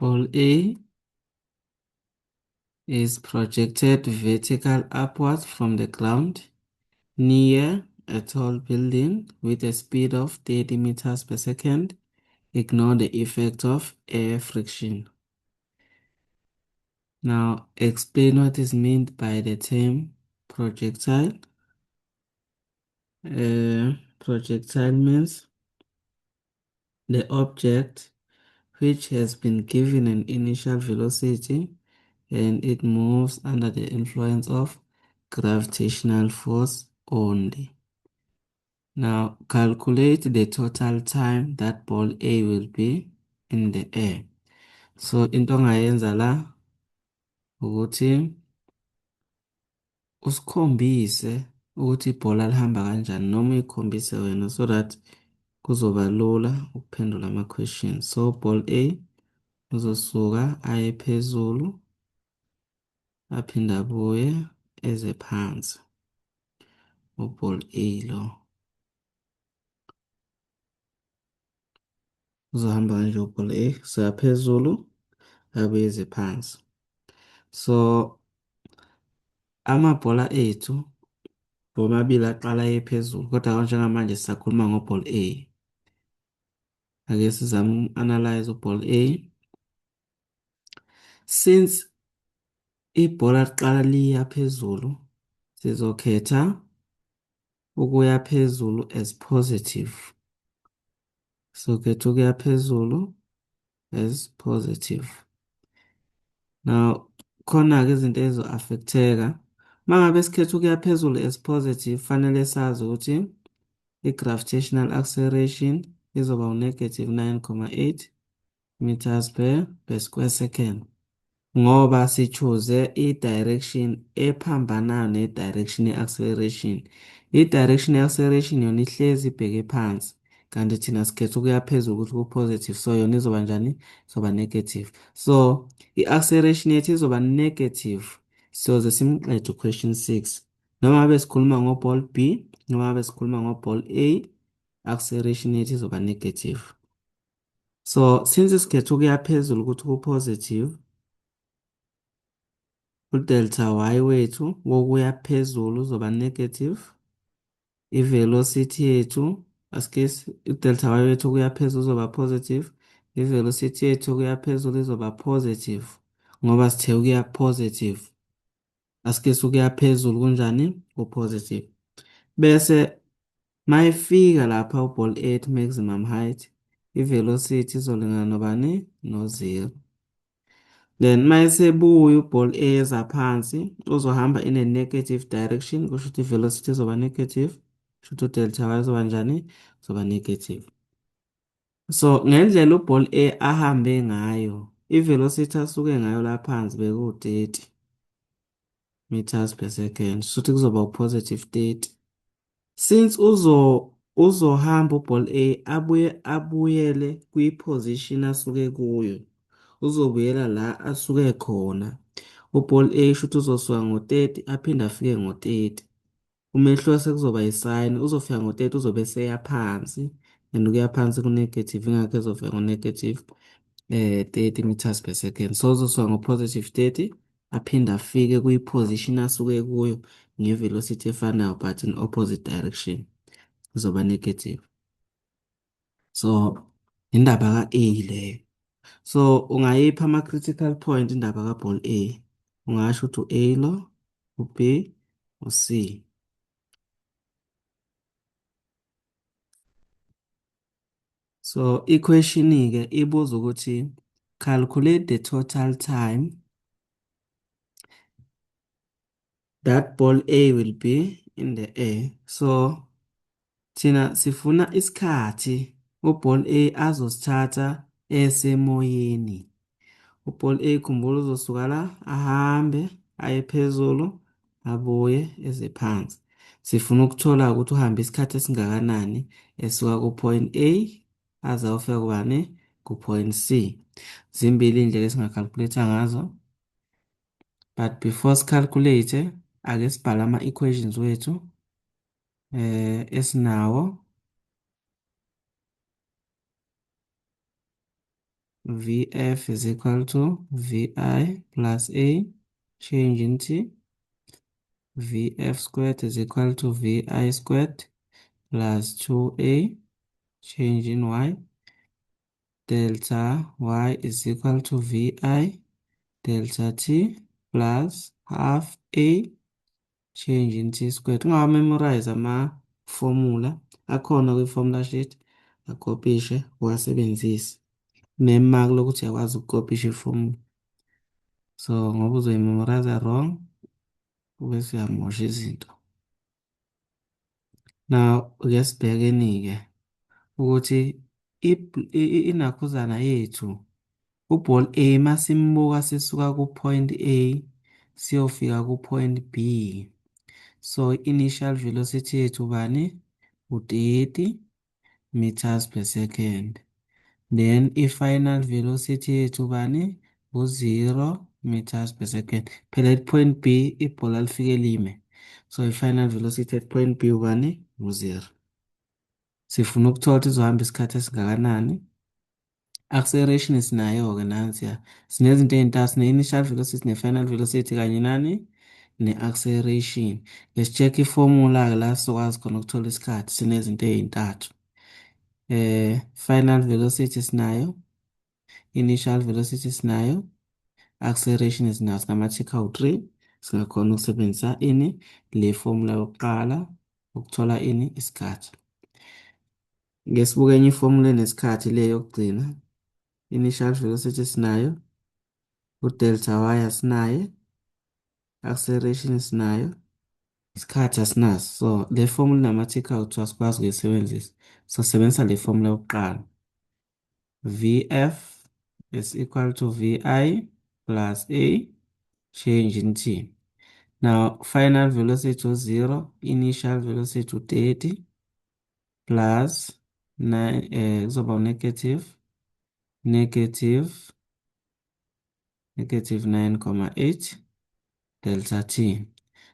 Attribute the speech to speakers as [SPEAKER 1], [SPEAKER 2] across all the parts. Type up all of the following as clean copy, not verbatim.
[SPEAKER 1] Ball A is projected vertical upwards from the ground near a tall building with a speed of 30 meters per second. Ignore the effect of air friction. Now, explain what is meant by the term projectile. Projectile means the object which has been given an initial velocity and it moves under the influence of gravitational force only. Now, calculate the total time that ball A will be in the air. So, into ongayenza la ukuthi usikhombise ukuthi ibhola lihamba kanjani noma uyikhombise wena so that kuzoba lula ukuphendula ama-questions. So ball A uzosuka aye phezulu aphinde abuye eze phansi. U-ball A lo uzohamba kanje u-ball A suka phezulu abuye eze phansi. So amabhola ethu bomabili aqala aye phezulu kodwa njengamanje sisakhuluma ngo-ball A. Ake sizame uku-analyze u-ball A. Since ibhola liqala liya phezulu, sizokhetha ukuya phezulu as positive. Sizokhetha ukuya phezulu as positive. Now, khona-ke izinto ezizo-affect-eka. Uma ngabe sikhetha ukuya phezulu as positive, fanele sazi ukuthi i-gravitational acceleration izoba u-negative 9,8 meters per square second. Ngoba sichuze i-direction ephambanayo ne-direction ye-acceleration. I-direction ye-acceleration yona ihlezi ibheke phansi, kanti thina sikhetha ukuya phezulu ukuthi ku-positive, so yona izoba njani? Izoba negative. So, i-acceleration yethu izoba negative. Siyoze simqede u-question 6. Noma ngabe sikhuluma ngo-ball B, noma ngabe sikhuluma ngo-ball A, acceleration yethu izoba negative. So, since sikhetha ukuya phezulu ukuthi ku-positive, udelta y wethu wokuya phezulu uzoba negative. I-velocity yethu udelta y wethu ukuya phezulu uzoba positive. I-velocity yethu ukuya phezulu izoba positive ngoba sithe ukuya positive. Ukuya phezulu kunjani? U-positive. Bese mayifika lapha u-ball at maximum height, i-velocity izolingana nobani? No-0. Then mayesebuya u-ball eza phansi uzohamba in a negative direction, kusho ukuthi i-velocity izoba negative, kusho ukuthi u-delta y izoba njani? Izoba negative. So ngendlela u-ball A ahambe ngayo, i-velocity asuke ngayo la phansi beku-30 meters per second, kusho ukuthi kuzoba u-positive 30. Since uzohamba u-ball A abuyele kwi-position asuke kuyo, uzobuyela la asuke khona. U-ball A shuthi uzosuka ngo-30 aphinde afike ngo-30. Umehluko sekuzoba isayini, uzofika ngo-30 uzobe eseya phansi and ukuya phansi ku-negative, ingakho ezofika ngo-negative 30 meters per second. So uzosuka ngo-positive 30 aphinde afike kwi-position asuke kuyo nge-velocity efanayo but in opposite direction, izoba negative. So indaba ka-A leyo. So ungayipha ama-critical point indaba ka-ball A. Ungasho ukuthi u-A lo, u-B, u-C. So iquestioni-ke ibuza ukuthi calculate the total time that ball A will be in the air. So thina sifuna isikhathi u-ball A azosithatha esemoyeni. U-ball A khumbula uzosuka la ahambe aye phezulu abuye eze phansi. Sifuna ukuthola ukuthi uhambe isikhathi esingakanani esuka ku-point A aze ayofika kubani? Ku-point C. Zimbili iy'ndlela esinga-calculate-a ngazo. But before si-calculate, ake sibhale ama-equations wethu esinawo. Vf is equal to Vi plus A, change in T. Vf squared is equal to Vi squared plus 2A, change in Y. Delta Y is equal to Vi delta T plus half A, change in T squared. Ungawamemorize ama-formula akhona kwi-formula sheet, akopishe uwasebenzise. Kunemark lokuthi uyakwazi ukukopisha iformula. So ngoba uzoyimemorize wrong, bese uyamosha izinto. Now ake sibhekeni-ke ukuthi inakhuzana yethu uball A masimbuka sisuka ku-point A siyofika ku-point B. So initial velocity yethu bani? U-30 meters per second. Then i-final velocity yethu bani? U-0 meters per second. Phela at point B ibhola lifike lime. So i-final velocity at point B ubani? U-0. Sifuna ukuthola ukuthi izohamba isikhathi esingakanani. Acceleration sinayo-ke nansiya. Sinezinto ey'ntathu, ne-initial velocity, ne-final velocity kanye nani? Ne-acceleration. Let's-check iformula-ke la sizokwazi khona ukuthola isikhathi. Sinezinto ey'ntathu. Final velocity sinayo, initial velocity sinayo, acceleration sinayo, sinama-tick awu-3. Singakhona ukusebenzisa ini? Le formula yokuqala ukuthola ini? Isikhathi. Ngesibuka enye iformula enesikhathi le yokugcina. Initial velocity sinayo, udelta y asinaye, acceleration sinayo, isikhathi asinaso. So le formula inama-tick awu-2 asikwazi ukuyisebenzisa. So sebenzisa le formula yokuqala. Vf is equal to Vi plus A, change in T. Now final velocity u-0, initial velocity u-30 plus 9, kuzoba negative 9,8 delta T.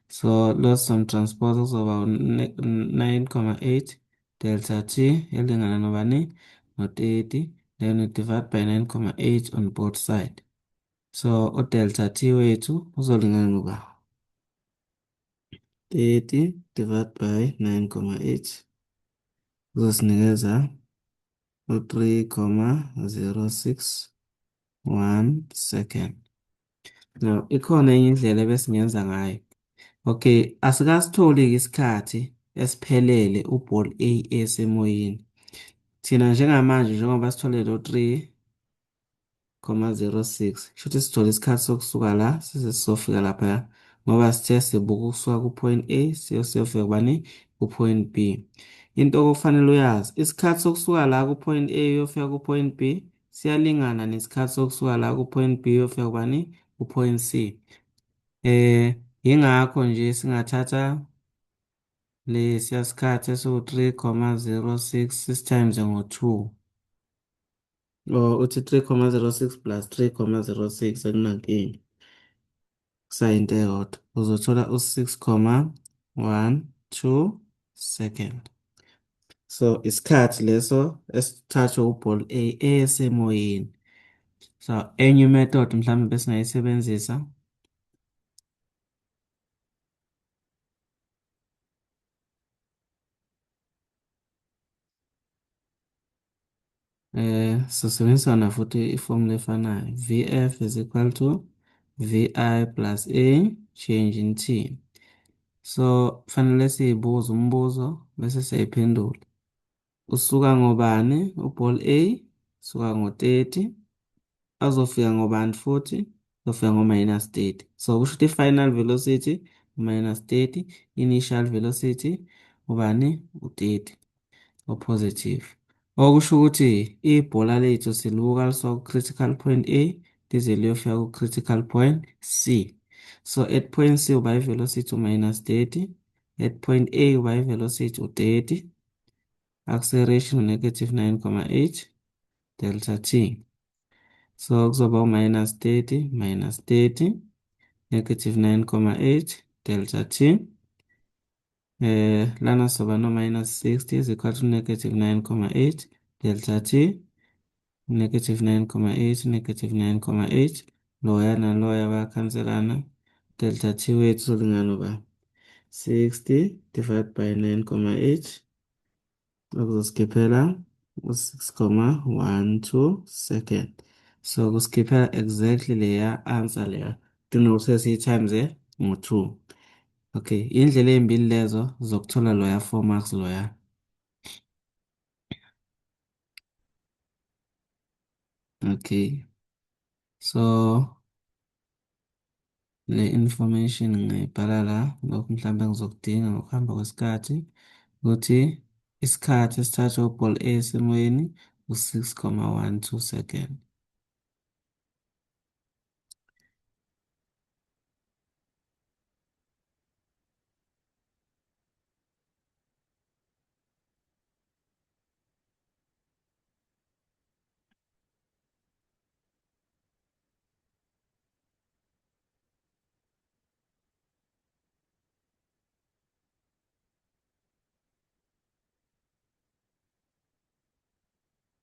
[SPEAKER 1] So loss some transpose kuzoba 9,8 delta T elingana nobani? No-30. Then we divide by 9,8 on both sides. So udelta T wethu uzolingana noba 30 divided by 9,8 uzosinikeza u-3,061 second. Now ikhona enye indlela ebesingenza ngayo. Okay, asikasitholi-ke isikhathi esiphelele uball A esemoyeni. Thina njengamanje njengoba sithole lo 3,06, kushuthi sithole isikhathi sokusuka la size sizofika lapha ngoba sithe sibuka ukusuka ku-point A siyofika kubani? Ku-point B. Into okufanele uyazi, isikhathi sokusuka la ku-point A uyofika ku-point B siyalingana nesikhathi sokusuka la ku-point B uyofika kubani? Ku-point C. Yingakho nje singathatha lesiya sikhathi esiwu-3,06 sisitimes ngo-2. Or uthi 3,06 plus 3,06 akunankinga. Kusayinto eyodwa. Uzothola u-6,12 second. So isikhathi leso esithathwa uball A esemoyeni. So enye method mhlawumbe besingayisebenzisa sisebenzisa na futhi iformula efanayo. Vf is equal to Vi plus A, change in T. So kufanele siyibuze umbuzo bese siyayiphendula. Usuka ngobani uball A? Usuka ngo-30. Azofika ngobani futhi? Uzofika ngo-30. So kusho ukuthi i-final velocity u-30, initial velocity ubani? U-30 o-positive. Okusho ukuthi ibhola lethu silibuka lisuka ku-critical point A lize liyofika ku-critical point C. So at point C uba i-velocity u-30, at point A uba i-velocity u-30, acceleration u-negative 9,8 delta T. So kuzoba u-30 minus 30, negative 9,8 delta T. Lana soba no minus 60 is equal to negative 9,8 delta T. negative 9,8, negative 9,8. Loya naloya bayakhanselana. Delta T wethu uzolingana uba 60 divided by 9,8. Okuzosikhiphela u-6,12 second. So kusikhiphela exactly leya answer leya. Kunokuthi siyi-times ngo-2. Okay, indlela ey'mbili lezo zokuthola loya 4 marks loya. Okay, so le information ngingayibhala la. Lokhu mhlawumbe ngizokudinga ngokuhamba kwesikhathi ukuthi isikhathi esithathwa ubhola A esemoyeni u-6,12 second.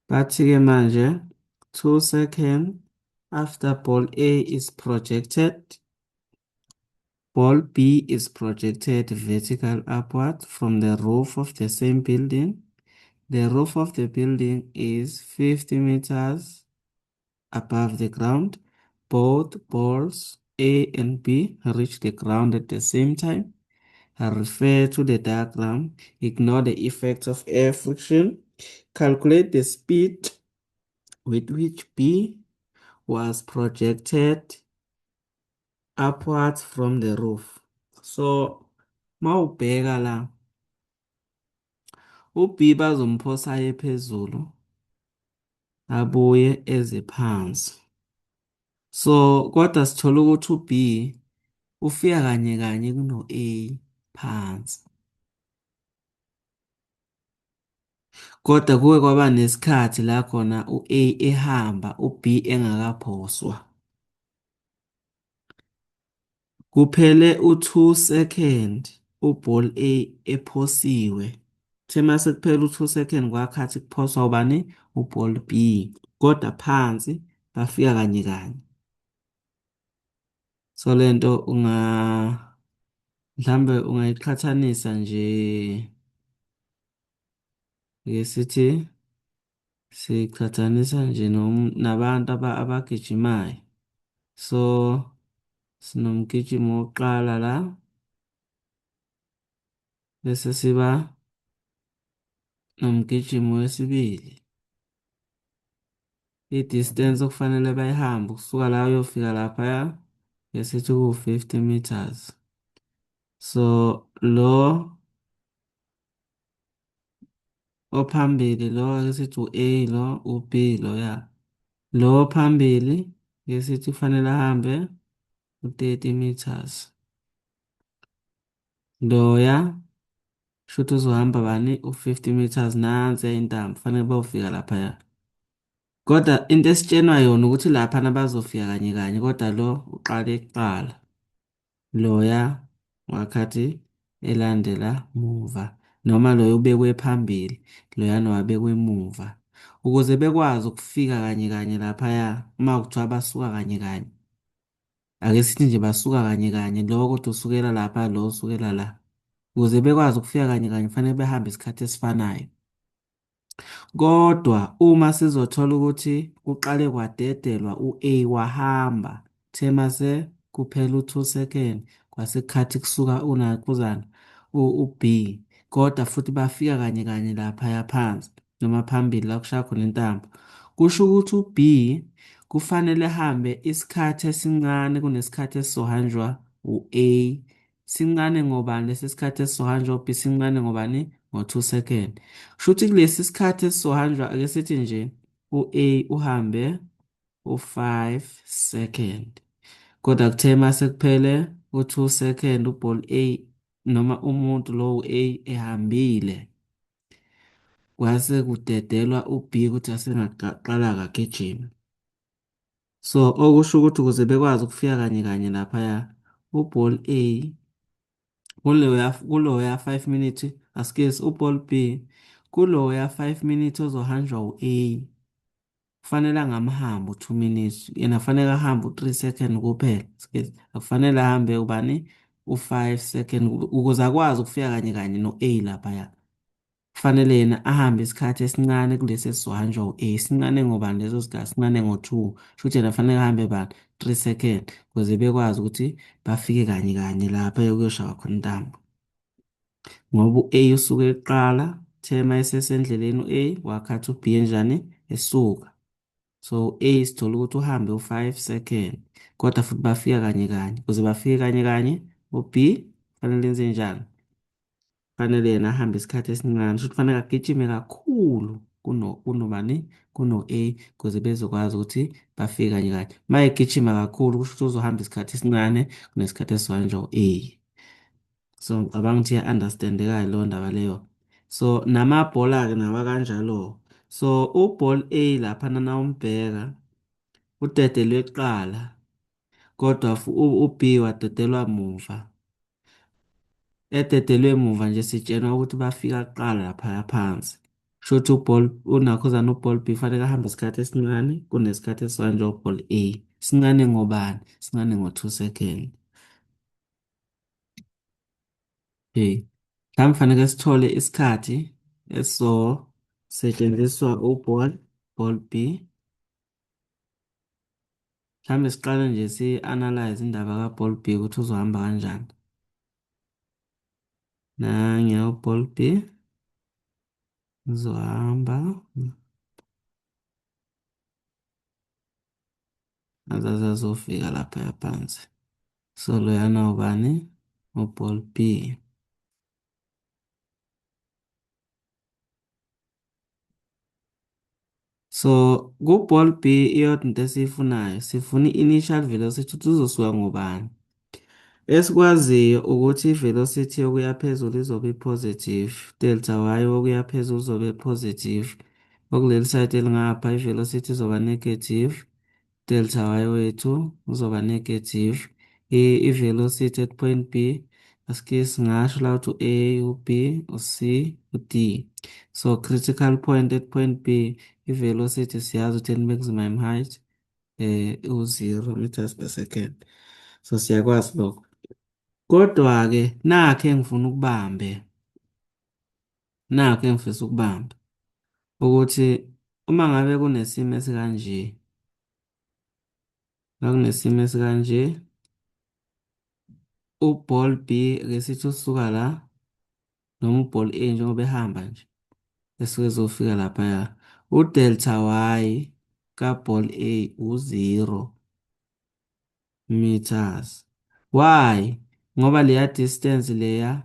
[SPEAKER 1] Bathi-ke manje 2 seconds after ball A is projected, ball B is projected vertical upward from the roof of the same building. The roof of the building is 50 meters above the ground. Both balls A and B reach the ground at the same time. I refer to the diagram. Ignore the effects of air friction. Calculate the speed with which B was projected upwards from the roof. So, mawubheka la, uB bazomphosa aye phezulu, abuye eze phansi. So, kodwa sithola ukuthi uB ufika kanye kanye kuno-A phansi. Kodwa kuke kwaba nesikhathi la khona u-A ehamba, uB engakaphoswa. Kuphele u-2 second uball A ephosiwe. Kuthe mase kuphela u-2 second kwakhathi kuphoswa ubani? Uball B. Kodwa phansi bafika kanye kanye. So lento mhlambe ungayiqhathanisa nje sithi siqhathanisa nje nabantu abagijimayo. So sinomgijimo wokuqala la bese siba nomgijimo wesibili. I-distance okufanele bayihambe ukusuka la uyofika laphaya ngesithi ku-50 meters. So lo ophambili lo ngesithi u-A, lo u-B, lo ya lo phambili ngesithi kufanele ahambe u-30 meters. Loya shuthi uzohamba bani u-50 meters. Nansi intambo kufanele bayofika laphaya. Kodwa into esitshenwa yona ukuthi laphana bazofika kanye kanye, kodwa lo uqale kuqala. Loya wakhathi elandela muva, noma loyo ubekwe phambili, loya nowabekwe emuva. Ukuze bekwazi ukufika kanye kanye laphaya, uma kuthiwa basuka kanye kanye. Ake sithi nje basuka kanye kanye, lo kodwa usukela lapha, lo usukela la. Ukuze bekwazi ukufika kanye kanye kufanele behambe isikhathi esifanayo. Kodwa uma sizothola ukuthi kuqale kwadedelwa u-A wahamba, the mase kuphela u-2 second kwasekhathi kusuka kuzana u-B, kodwa futhi bafika kanye kanye laphaya phansi noma phambili la kushaya khona intambo. Kusho ukuthi u-B kufanele ahambe isikhathi esincane kunesikhathi esizohanjwa u-A. Sincane ngobani lesi sikhathi esizohanjwa u-B? Sincane ngobani? Ngo-2 second. Kushuthi kulesi sikhathi esizohanjwa ake sithi nje u-A uhambe u-5 second. Kodwa kuthe mase kuphele u-2 second uball A noma umuntu lo u-A ehambile. Kwase kudedelwa u-B ukuthi asengaqala kagijime. So okusho ukuthi ukuze bekwazi ukufika kanye kanye laphaya uball A kuloya 5 minutes, asikesi uball B kuloya 5 minutes ozohanjwa u-A kufanele angamhambi u-2 minutes, yena kufanele ahambe u-3 second kuphela. Skiz. Akufanele ahambe ubani u-5 second ukuze akwazi ukufika kanye kanye no-A laphaya. Kufanele yena ahambe isikhathi esincane kulesi esizohanjwa u-A. Sincane ngobani leso sikhathi? Sincane ngo-2. Kushuthi yena kufanele ahambe bani 3 second ukuze bekwazi ukuthi bafike kanye kanye lapha kuyoshaywa khona intambo. Ngoba u-A usuke eqala thema esesendleleni u-A wakhathi u-B enjani esuka. So A sithola ukuthi uhambe u-5 second kodwa futhi bafika kanye kanye. Ukuze bafike kanye kanye u-B kufanele enze njani? Kufanele yena ahambe isikhathi esincane. Shuthi kufanele agijime kakhulu kunobani? Kuno-A ukuze bezokwazi ukuthi bafike kanye kanye. Uma egijima kakhulu kusho ukuthi uzohamba isikhathi esincane kunesikhathi esizohanjwa u-A. So ngicabanga ukuthi iya-understand-eka leyo ndaba leyo. So namabhola-ke nawa kanjalo. So ubhola A laphana nawumbheka udedelwe kuqala kodwa u-B wadedelwa muva. Ededelwe muva nje sitshenwa ukuthi bafika kuqala laphaya phansi. Kushuthi unakhuzana ubhola B kufanele ahambe isikhathi esincane kunesikhathi esizohanjwa ubhola A. Sincane ngobani? Sincane ngo-2 second. Okay. Mhlawumbe kufanele sithole isikhathi esizosetshenziswa ball B. Mhlawumbe siqale nje si-analyze indaba ka-ball B ukuthi uzohamba kanjani. Nange u-ball B uzohamba azaze azofika lapha phansi. So loyana ubani? U-ball B. So ku-ball B iyodwa into esiyifunayo sifuna i-initial velocity ukuthi uzosuka ngobani. Esikwaziyo ukuthi i-velocity yokuya phezulu izobe i-positive, delta y wokuya phezulu uzobe positive. Okuleli side elingapha i-velocity izoba negative, delta y wethu uzoba negative. I-velocity at point B asike singasho la ukuthi u-A, u-B, u-C, u-D. So critical point at point B i-velocity siyazi ukuthi maximum height u-0 meters per second. So siyakwazi lokho. Kodwa-ke nakhu engifuna ukubambe, nakhu engifisa ukubamba ukuthi uma ngabe kunesimo esikanje, la kunesimo esikanje, u-ball B ake sithi usuka la noma u-ball A njengoba ehamba nje esuke ezofika laphaya, u-delta y ka-ball A u-0 meters. Why? Ngoba leya distance leya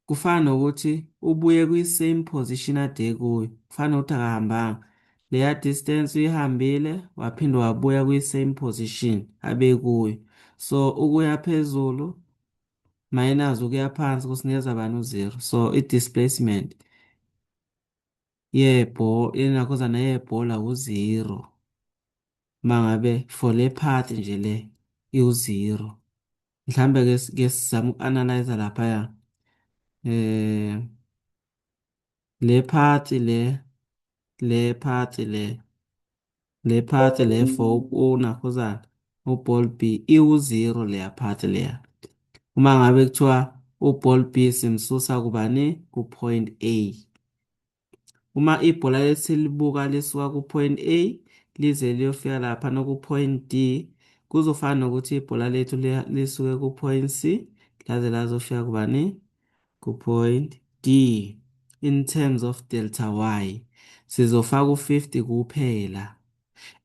[SPEAKER 1] kufana nokuthi ubuye kwi-same position ade kuyo. Kufana nokuthi akahambanga. Leya distance uyihambile waphinde wabuya kwi-same position abe kuyo. So ukuya phezulu minus ukuya phansi kusinikeza bani u-0. So i-displacement inakhozana yebhola u-0. Uma ngabe for le part nje le iwu-0. Mhlambe-ke sizame uku-analyze laphaya. Le part le part le for unakhuzana u-ball B iwu-0 leya part leya. Uma ngabe kuthiwa u-ball B simsusa kubani? Ku-point A. Uma ibhola lesilibuka lisuka ku-point A lize liyofika lapha ku-point D kuzofana nokuthi ibhola lethu lisuke ku-point C laze lazofika kubani? Ku-point D. In terms of delta y sizofaka u-50 kuphela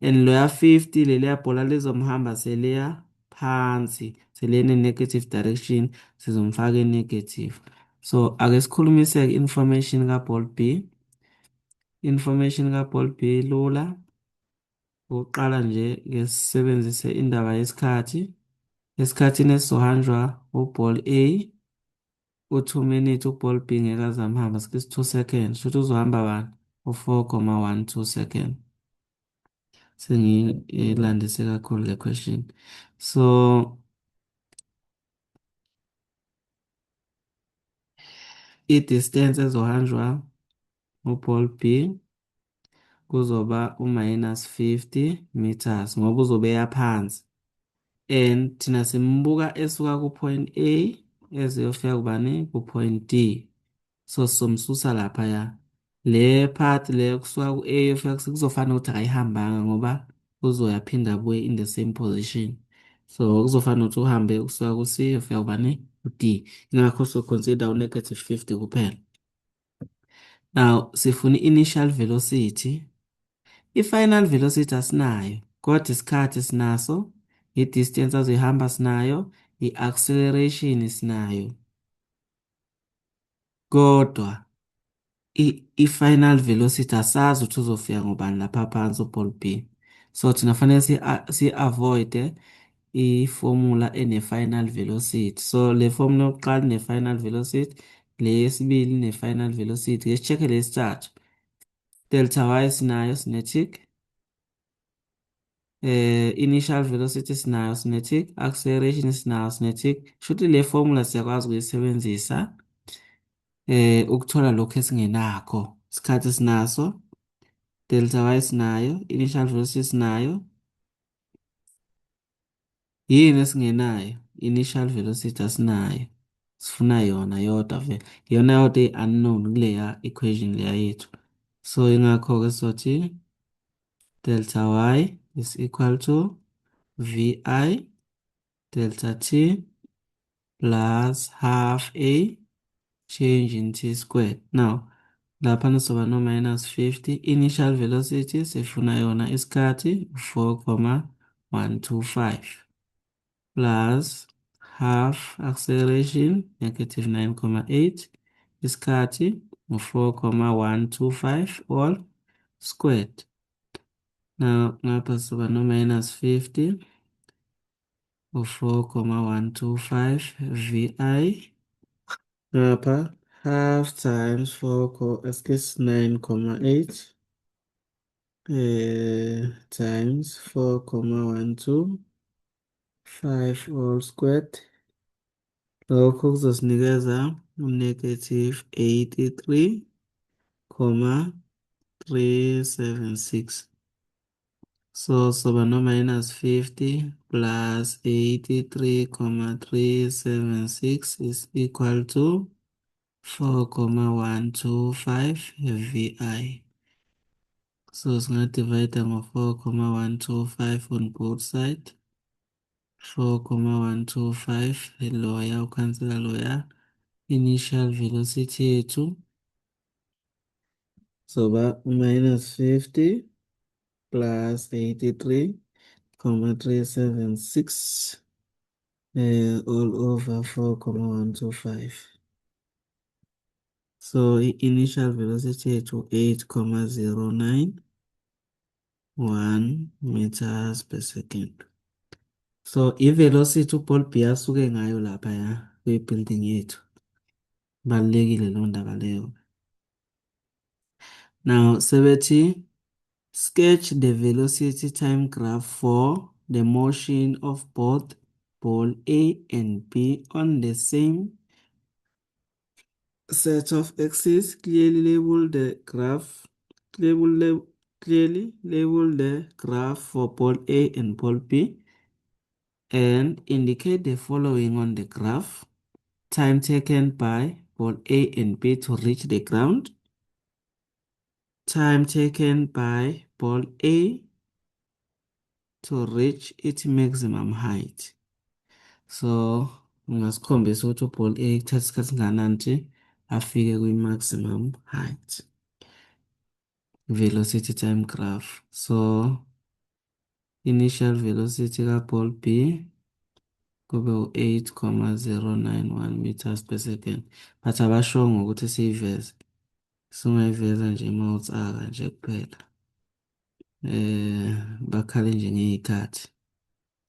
[SPEAKER 1] and loya 50 leliya bhola lizomhamba seliya phansi selene negative direction sizomfaka e-negative. So ake sikhulumise-ke information ka-ball B. Information ka-ball B lula. Okokuqala nje ke sisebenzise indaba yesikhathi. Esikhathini esizohanjwa u-ball A u-2 minutes u-ball B ngeke aze amhamba skizi 2 seconds futhi uzohamba bani u-4,12 second. Sengiyilandise kakhulu le question. So i-distance ezohanjwa u-ball B kuzoba u-minus 50 meters ngoba uzobe eya phansi. And thina simbuka esuka ku-point A eziyofika kubani ku-point D. So somsusa laphaya. Le part le kusuka ku-A yofika kuzofanele ukuthi akayihambanga ngoba uzoyaphinda abuye in the same position. So kuzofanele ukuthi uhambe kusuka ku-C yofika kubani ku-D. Ingakho so consider u-negative 50 kuphela. Now sifuna i-initial velocity. I-final velocity asinayo, kodwa isikhathi sinaso, i-distance azoyihamba sinayo, i-acceleration sinayo. Kodwa i-final velocity asazi ukuthi uzofika ngobani lapha phansi u-Pole B. So thina fanele si-avoid i-formula ene-final velocity. So le formula yokuqala ine-final velocity, le yesibili ine-final velocity. Ake check-e lesithathu. Delta y sinayo cinetic. Initial velocity sinayo cinetic, acceleration sinayo cinetic. Shuthi le formula siyakwazi ukuyisebenzisa ukuthola lokho esingenakho. Isikhathi sinaso, delta y sinayo, initial velocity sinayo. Yini esingenayo? Initial velocity asinayo. Sifuna yona yodwa vele. Yona yodwa i-unknown kuleya equation leya yethu. So ingakho-ke sothi delta y is equal to vi delta t plus half a change in t squared. Now, lapha sizoba no minus 50. Initial velocity sifuna yona isikhathi 4,125 plus half acceleration negative 9,8 isikhathi 4,125 all squared. Now, ngapha sizoba no minus 50 u-4,125 vi ngapha half times 9,8 times 4,125 all squared. Lokho kuzosinikeza u-negative 83,376. So soba no minus 50 plus 83,376 is equal to 4,125 vi. So singadivide ngo-4,125 on both sides. 4,125 loya ukhansela loya. Initial velocity yethu soba minus 50 plus 83,376 all over 4,125. So initial velocity yethu 8,091 meters per second. So i-velocity uPaul B asuke ngayo lapha ya kwi-building yethu. Balulekile leyo ndaba leyo. Now sebethi sketch the velocity time graph for the motion of both ball A and B on the same set of axes. Clearly label the graph. Clearly label the graph for ball A and ball B and indicate the following on the graph. Time taken by ball A and B to reach the ground. Time taken by ball A to reach its maximum height. So, ungasikhombisa ukuthi uball A kuthatha isikhathi singanani nje afike kwi-maximum height. Velocity time graph. So, initial velocity ka-ball B kube u-8,091 meters per second. But abashongo ukuthi siyiveze. Singayiveza nje uma nje kuphela. Bakhale nje ngey'khathi.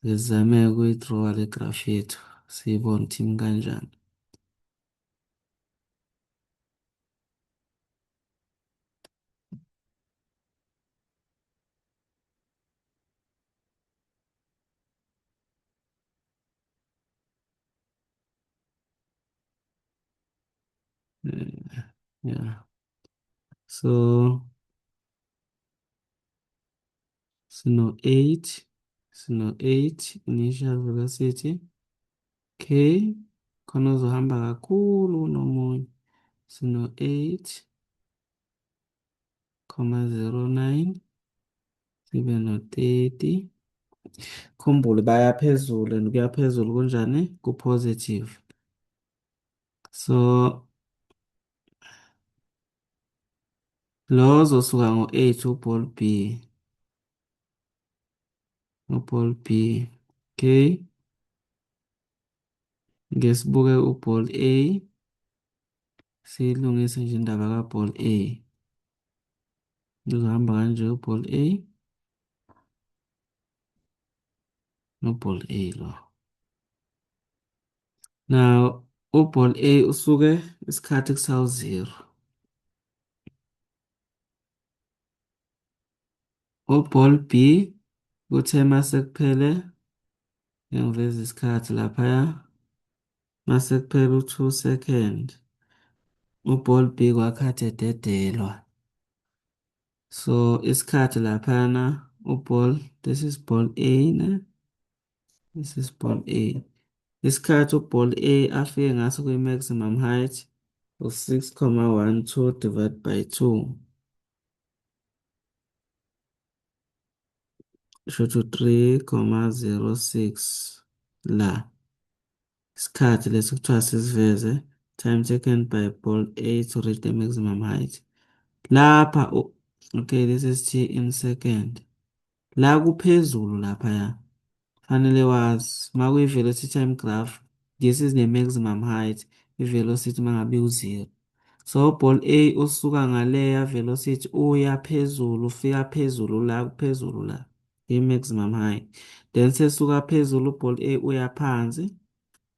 [SPEAKER 1] Sizame ukuyi-draw le graph yethu siyibone ukuthi imi kanjani. Yeah. So sino-8, sino-8 initial velocity, k, khona uzohamba kakhulu kunomunye, sino-8,09 sibe no-30. Khumbule baya phezulu and kuya phezulu kunjani? Ku-positive. So, lo uzosuka ngo-8 uball B. Uball B. Okay. Ngesibuke uball A. Siyilungise nje indaba kaball A. Uzohamba kanje uball A. Noball A lo. Now, uball A usuke isikhathi kusawu-0. Uball B kuthe mase kuphele ngiveza isikhathi laphaya. Mase kuphele u-2 second. Uball B kwakhathi ededelwa. So isikhathi laphana uball, this is ball A ne? This is ball A. Isikhathi uball A afike ngaso kwi-maximum height u-6,12 divided by 2. Shothi u-3,06 la. Isikhathi lesi kuthiwa sisiveze time taken by ball A to reach the maximum height. Lapha okay, this is T in second. La kuphezulu laphaya. Fanele wazi makuyi-velocity time graph, this is the maximum height, i-velocity mangabe u-0. So ball A usuka ngaleya velocity uya phezulu, ufika phezulu la, phezulu la, i-maximum height. Then sesuka phezulu ball A uya phansi,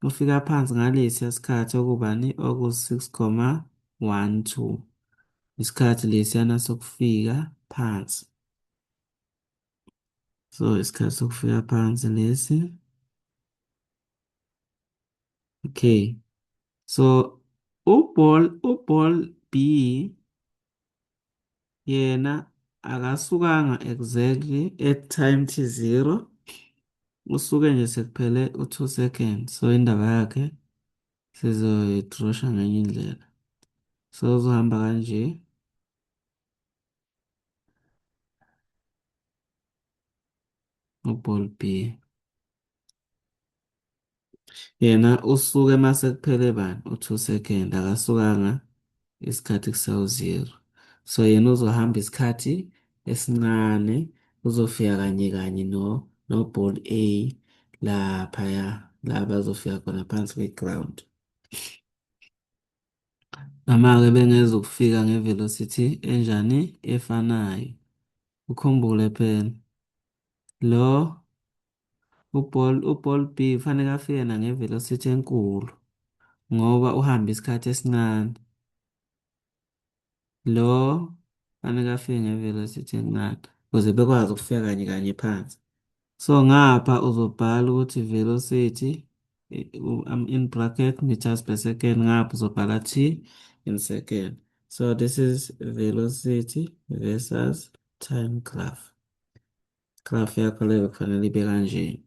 [SPEAKER 1] ufika phansi ngalesi sikhathi okubani oku-6,12. Isikhathi lesiyana sokufika phansi. So isikhathi sokufika phansi lesi. Okay. So uball B yena akasukanga exactly at time t0. Usuke nje sekuphele u-2 seconds. So indaba yakhe sizoyidrosha ngenye indlela. So uzohamba kanje. Uball B. Yena usuke mase kuphele bani? U-2 second. Akasukanga isikhathi kusawu-0. So yena uzohamba isikhathi esincane, uzofika kanye kanye no ball A laphaya la bazofika khona phansi kwe-ground. Noma-ke bengeza ukufika nge-velocity enjani efanayo. Ukhumbule phela lo uball B kufanele afike nge-velocity enkulu ngoba uhamba isikhathi esincane. Lo kufanele afike nge-velocity encane ukuze bekwazi ukufika kanye kanye phansi. So ngapha uzobhala ukuthi velocity in bracket meters per second, ngapha uzobhala T in second. So this is velocity versus time graph. Graph yakho leyo kufanele ibe kanje.